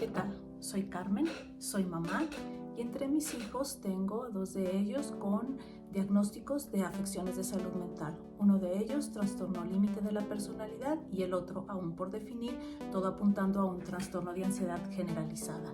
¿qué tal? Soy Carmen, soy mamá y entre mis hijos tengo dos de ellos con diagnósticos de afecciones de salud mental. Uno de ellos, trastorno límite de la personalidad, y el otro, aún por definir, todo apuntando a un trastorno de ansiedad generalizada.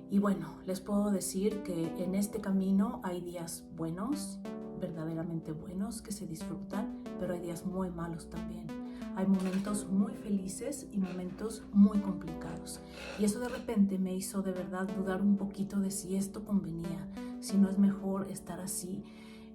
Y bueno, les puedo decir que en este camino hay días buenos, verdaderamente buenos, que se disfrutan, pero hay días muy malos también. Hay momentos muy felices y momentos muy complicados. Y eso de repente me hizo de verdad dudar un poquito de si esto convenía, si no es mejor estar así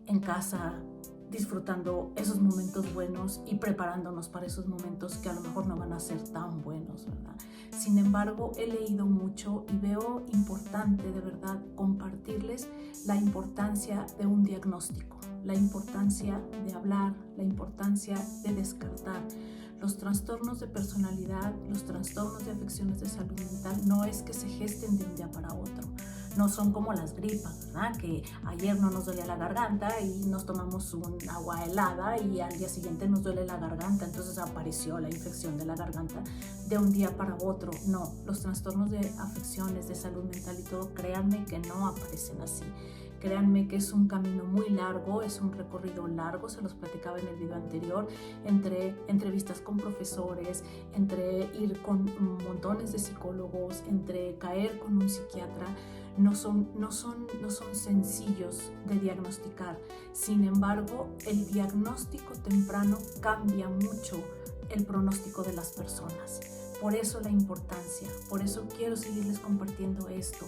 en casa, disfrutando esos momentos buenos y preparándonos para esos momentos que a lo mejor no van a ser tan buenos, ¿verdad? Sin embargo, he leído mucho y veo importante de verdad compartirles la importancia de un diagnóstico, la importancia de hablar, la importancia de descartar. Los trastornos de personalidad, los trastornos de afecciones de salud mental no es que se gesten de un día para otro. No son como las gripas, ¿verdad? Que ayer no nos dolía la garganta y nos tomamos un agua helada y al día siguiente nos duele la garganta, entonces apareció la infección de la garganta de un día para otro. No, los trastornos de afecciones de salud mental y todo, créanme que no aparecen así. Créanme que es un camino muy largo, es un recorrido largo, se los platicaba en el video anterior, entre entrevistas con profesores, entre ir con montones de psicólogos, entre caer con un psiquiatra. No son sencillos de diagnosticar. Sin embargo, el diagnóstico temprano cambia mucho el pronóstico de las personas. Por eso la importancia, por eso quiero seguirles compartiendo esto,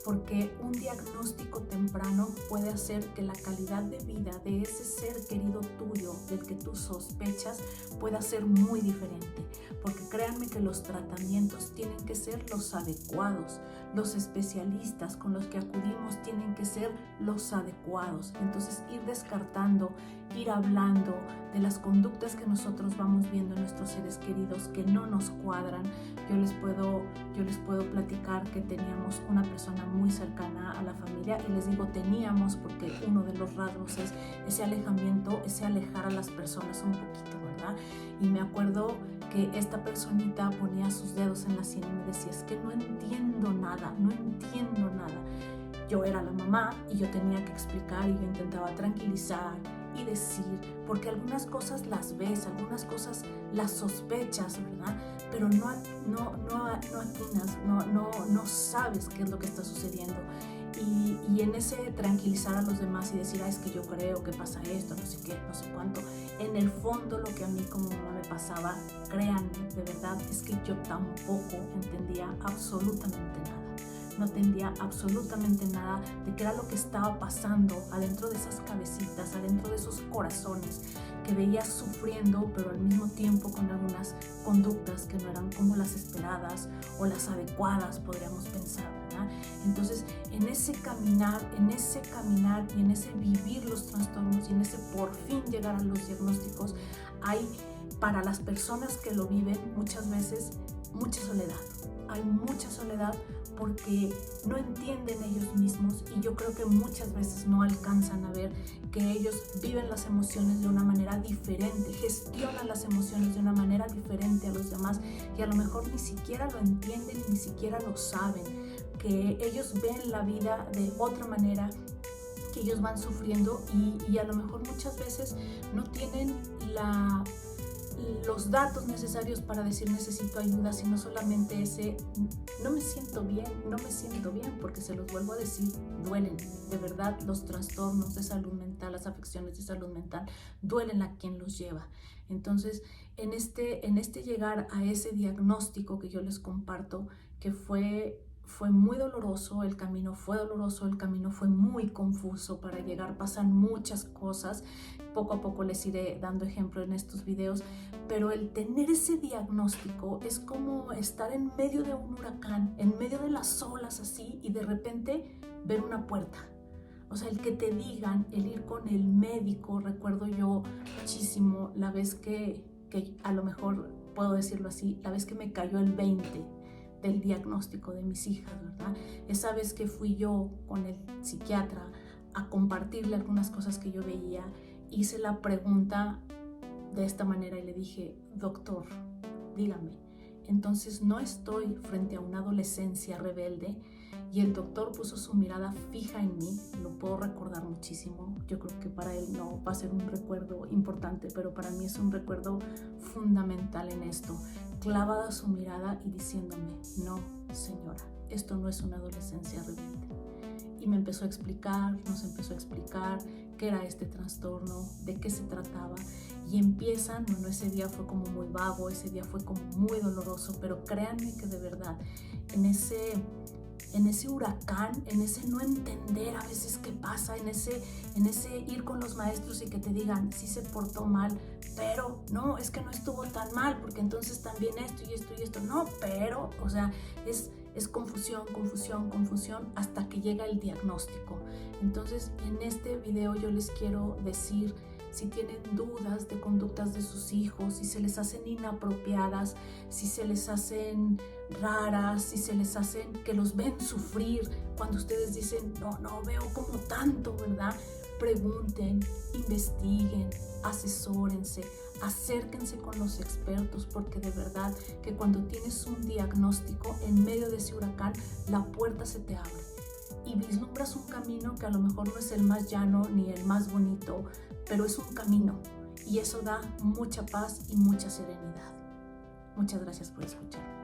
porque un diagnóstico temprano puede hacer que la calidad de vida de ese ser querido tuyo, del que tú sospechas, pueda ser muy diferente. Porque créanme que los tratamientos tienen que ser los adecuados, los especialistas con los que acudimos tienen que ser los adecuados. Entonces ir descartando, ir hablando de las conductas que nosotros vamos viendo en nuestros seres queridos que no nos cuadran. Yo les puedo platicar que teníamos una persona muy cercana a la familia, y les digo teníamos porque uno de los rasgos es ese alejamiento, ese alejar a las personas un poquito, ¿verdad? Y me acuerdo que esta personita ponía sus dedos en la sien y me decía, es que no entiendo nada, no entiendo nada. Yo era la mamá y yo tenía que explicar y yo intentaba tranquilizar y decir, porque algunas cosas las ves, algunas cosas las sospechas, ¿verdad? Pero no atinas, no sabes qué es lo que está sucediendo. Y en ese tranquilizar a los demás y decir, es que yo creo que pasa esto, no sé qué, no sé cuánto, en el fondo lo que a mí como mamá me pasaba, créanme, de verdad, es que yo tampoco entendía absolutamente nada. No entendía absolutamente nada de qué era lo que estaba pasando adentro de esas cabecitas, adentro de esos corazones que veía sufriendo, pero al mismo tiempo con algunas conductas que no eran como las esperadas o las adecuadas, podríamos pensar, ¿verdad? Entonces, en ese caminar y en ese vivir los trastornos y en ese por fin llegar a los diagnósticos, hay para las personas que lo viven muchas veces mucha soledad. Hay mucha soledad porque no entienden ellos mismos, y yo creo que muchas veces no alcanzan a ver que ellos viven las emociones de una manera diferente, gestionan las emociones de una manera diferente a los demás, y a lo mejor ni siquiera lo entienden, ni siquiera lo saben, que ellos ven la vida de otra manera, que ellos van sufriendo y a lo mejor muchas veces no tienen los datos necesarios para decir necesito ayuda, sino solamente ese no me siento bien, porque se los vuelvo a decir, duelen, de verdad, los trastornos de salud mental, las afecciones de salud mental, duelen a quien los lleva. Entonces, en este llegar a ese diagnóstico que yo les comparto, que fue muy doloroso, el camino fue doloroso, el camino fue muy confuso para llegar, pasan muchas cosas, poco a poco les iré dando ejemplo en estos videos, pero el tener ese diagnóstico es como estar en medio de un huracán, en medio de las olas así, y de repente ver una puerta. O sea, el que te digan, el ir con el médico, recuerdo yo muchísimo la vez que a lo mejor puedo decirlo así, la vez que me cayó el 20 del diagnóstico de mis hijas, ¿verdad? Esa vez que fui yo con el psiquiatra a compartirle algunas cosas que yo veía, hice la pregunta de esta manera y le dije, doctor, dígame, entonces no estoy frente a una adolescencia rebelde. Y el doctor puso su mirada fija en mí, lo puedo recordar muchísimo. Yo creo que para él no va a ser un recuerdo importante, pero para mí es un recuerdo fundamental en esto. Clavada su mirada y diciéndome, no, señora, esto no es una adolescencia rebelde. Y me empezó a explicar, nos empezó a explicar qué era este trastorno, de qué se trataba. Y empiezan, bueno, ese día fue como muy vago, ese día fue como muy doloroso, pero créanme que de verdad, en ese huracán, en ese no entender a veces qué pasa, en ese ir con los maestros y que te digan, sí se portó mal, pero no, es que no estuvo tan mal, porque entonces también esto y esto y esto, no, pero, o sea, es confusión, confusión, confusión, hasta que llega el diagnóstico. Entonces, en este video yo les quiero decir, si tienen dudas de conductas de sus hijos, si se les hacen inapropiadas, si se les hacen raras, si se les hacen que los ven sufrir, cuando ustedes dicen, no veo como tanto, ¿verdad? Pregunten, investiguen, asesórense, acérquense con los expertos, porque de verdad que cuando tienes un diagnóstico en medio de ese huracán, la puerta se te abre y vislumbras un camino que a lo mejor no es el más llano ni el más bonito, pero es un camino y eso da mucha paz y mucha serenidad. Muchas gracias por escuchar.